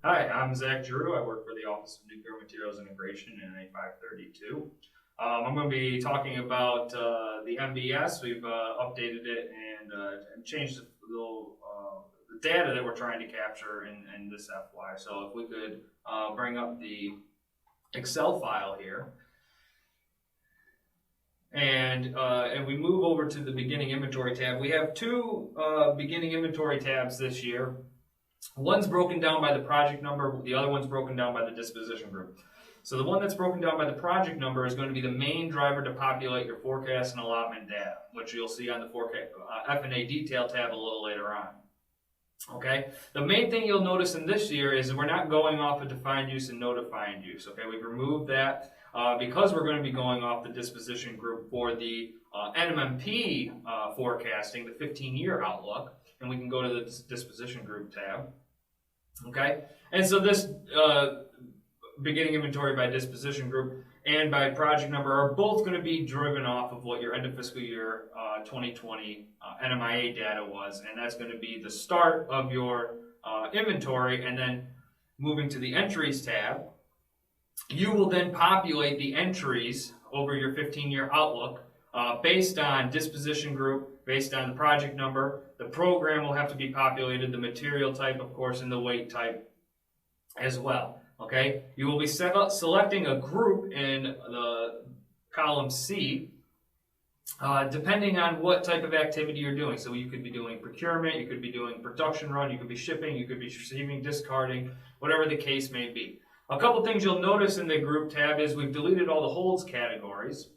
Hi, I'm Zack. I work for the Office of Nuclear Materials Integration in NA 532. I'm going to be talking about the MBS. We've updated it and changed the data that we're trying to capture in this FY. So if we could bring up the Excel file here. And we move over to the beginning inventory tab. We have two beginning inventory tabs this year. One's broken down by the project number, the other one's broken down by the disposition group. So the one that's broken down by the project number is going to be the main driver to populate your forecast and allotment data, which you'll see on the forecast F&A detail tab a little later on. Okay, the main thing you'll notice in this year is we're not going off of defined use and no defined use. Okay, we've removed that because we're going to be going off the disposition group for the NMMP forecasting, the 15-year outlook, and we can go to the disposition group tab. Okay, and so this beginning inventory by disposition group and by project number are both going to be driven off of what your end of fiscal year 2020 NMIA data was, and that's going to be the start of your inventory. And then moving to the entries tab, you will then populate the entries over your 15-year outlook based on disposition group, based on the project number. The program will have to be populated, the material type, of course, and the weight type as well. Okay, you will be selecting a group in the column C, depending on what type of activity you're doing. So you could be doing procurement, you could be doing production run, you could be shipping, you could be receiving, discarding, whatever the case may be. A couple things you'll notice in the group tab is we've deleted all the holds categories.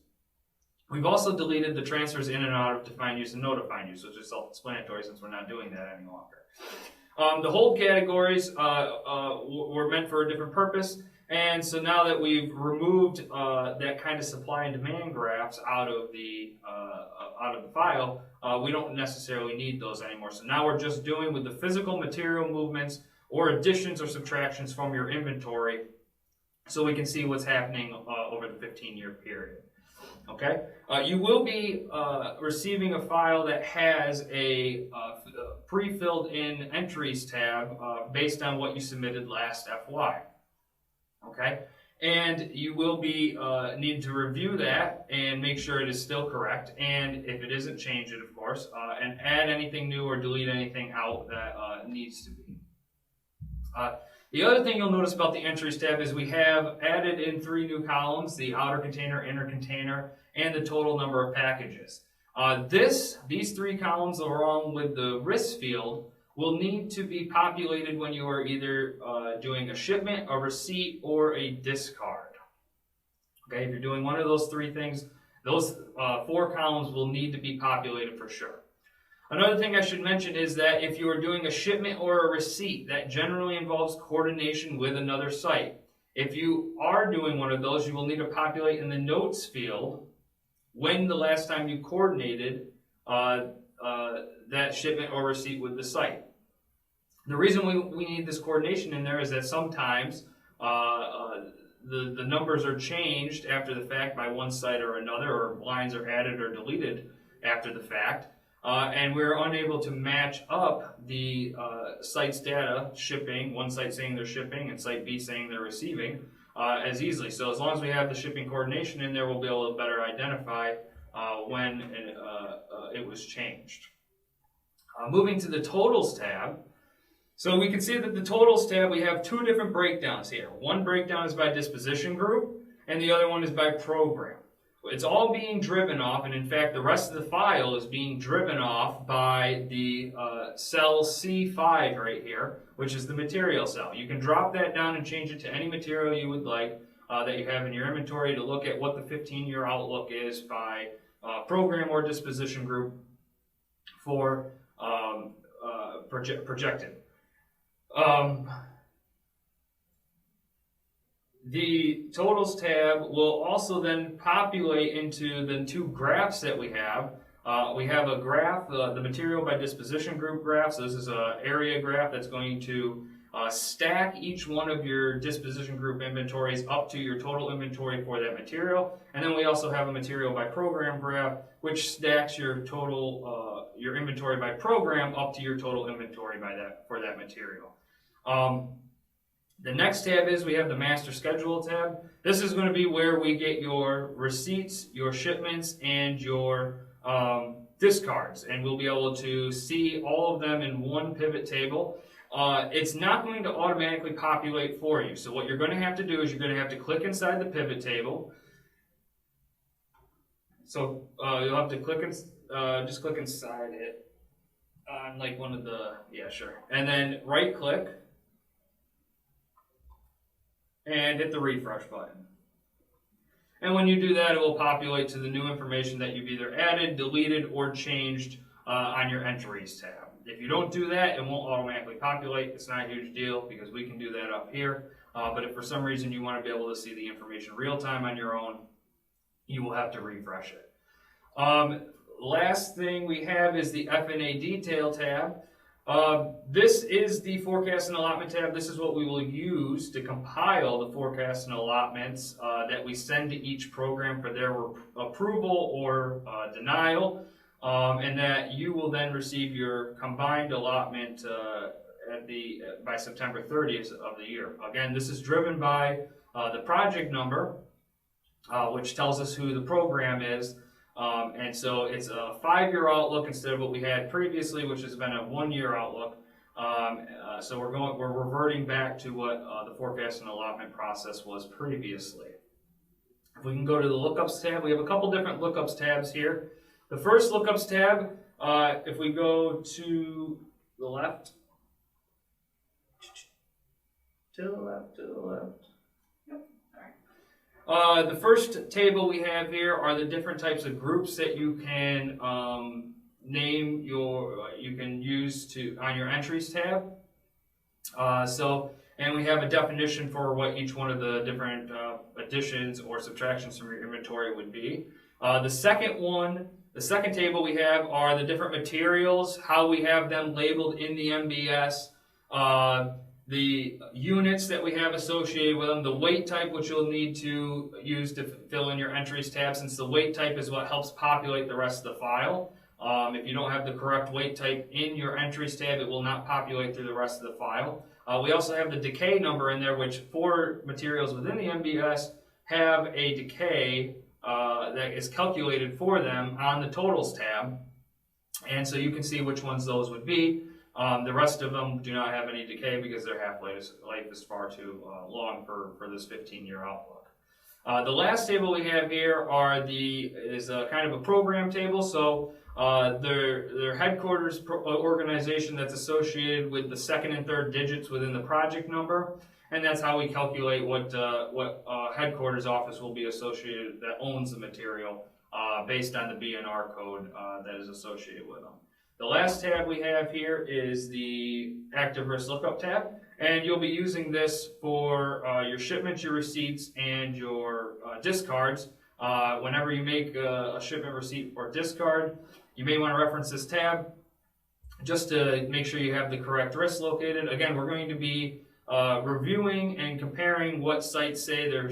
We've also deleted the transfers in and out of defined use and no defined use, which is self-explanatory since we're not doing that any longer. The hold categories were meant for a different purpose, and so now that we've removed that kind of supply and demand graphs out of the file, we don't necessarily need those anymore. So now we're just doing with the physical material movements or additions or subtractions from your inventory, so we can see what's happening over the 15-year period. Okay, you will be receiving a file that has a pre-filled in entries tab based on what you submitted last FY. Okay, and you will be need to review that and make sure it is still correct, and if it isn't, change it, of course, and add anything new or delete anything out that needs to be. The other thing you'll notice about the entries tab is we have added in 3 new columns: the outer container, inner container, and the total number of packages. These 3 columns, along with the risk field, will need to be populated when you are either doing a shipment, a receipt, or a discard. Okay, if you're doing one of those 3 things, those 4 columns will need to be populated for sure. Another thing I should mention is that if you are doing a shipment or a receipt, that generally involves coordination with another site. If you are doing one of those, you will need to populate in the notes field when the last time you coordinated that shipment or receipt with the site. The reason we need this coordination in there is that sometimes the numbers are changed after the fact by one site or another, or lines are added or deleted after the fact. And we're unable to match up the site's data, shipping, one site saying they're shipping and site B saying they're receiving, as easily. So as long as we have the shipping coordination in there, we'll be able to better identify when it was changed. Moving to the totals tab. So we can see that the totals tab, we have 2 different breakdowns here. One breakdown is by disposition group, and the other one is by program. It's all being driven off, and in fact the rest of the file is being driven off by the cell C5 right here, which is the material cell. You can drop that down and change it to any material you would like that you have in your inventory to look at what the 15-year outlook is by program or disposition group for projected. The totals tab will also then populate into the 2 graphs that we have. We have a graph, the material by disposition group graph. So this is an area graph that's going to stack each one of your disposition group inventories up to your total inventory for that material. And then we also have a material by program graph, which stacks your total your inventory by program up to your total inventory by for that material. The next tab is we have the master schedule tab. This is going to be where we get your receipts, your shipments, and your discards, and we'll be able to see all of them in one pivot table. It's not going to automatically populate for you. So what you're going to have to do is you're going to have to click inside the pivot table. So you'll have to click just click inside it on like one of the, yeah, sure. And then right click and hit the refresh button. And when you do that, it will populate to the new information that you've either added, deleted, or changed on your entries tab. If you don't do that, it won't automatically populate. It's not a huge deal because we can do that up here. But if for some reason you want to be able to see the information real time on your own, you will have to refresh it. Last thing we have is the F&A detail tab. This is the forecast and allotment tab. This is what we will use to compile the forecasts and allotments that we send to each program for their approval or denial, and that you will then receive your combined allotment by September 30th of the year. Again, this is driven by the project number, which tells us who the program is. And so it's a 5-year outlook instead of what we had previously, which has been a 1-year outlook. So we're reverting back to what the forecast and allotment process was previously. If we can go to the lookups tab, we have a couple different lookups tabs here. The first lookups tab, if we go to the left, to the left. The first table we have here are the different types of groups that you can name you can use on your entries tab. And we have a definition for what each one of the different additions or subtractions from your inventory would be. The second table we have are the different materials, how we have them labeled in the MBS. The units that we have associated with them, the weight type, which you'll need to use to fill in your entries tab, since the weight type is what helps populate the rest of the file. If you don't have the correct weight type in your entries tab, it will not populate through the rest of the file. We also have the decay number in there, which for materials within the MBS have a decay that is calculated for them on the totals tab. And so you can see which ones those would be. The rest of them do not have any decay because their half-life is far too long for this 15-year outlook. The last table we have here is kind of a program table. So their headquarters organization that's associated with the second and third digits within the project number, and that's how we calculate what headquarters office will be associated that owns the material based on the B&R code that is associated with them. The last tab we have here is the active risk lookup tab, and you'll be using this for your shipments, your receipts, and your discards. Whenever you make a shipment, receipt, or discard, you may want to reference this tab just to make sure you have the correct risk located. Again, we're going to be reviewing and comparing what sites say they're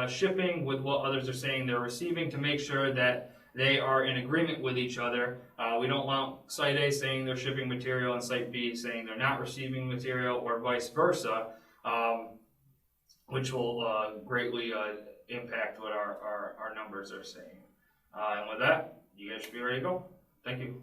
shipping with what others are saying they're receiving to make sure that they are in agreement with each other. We don't want Site A saying they're shipping material and Site B saying they're not receiving material, or vice versa, which will greatly impact what our numbers are saying. And with that, you guys should be ready to go. Thank you.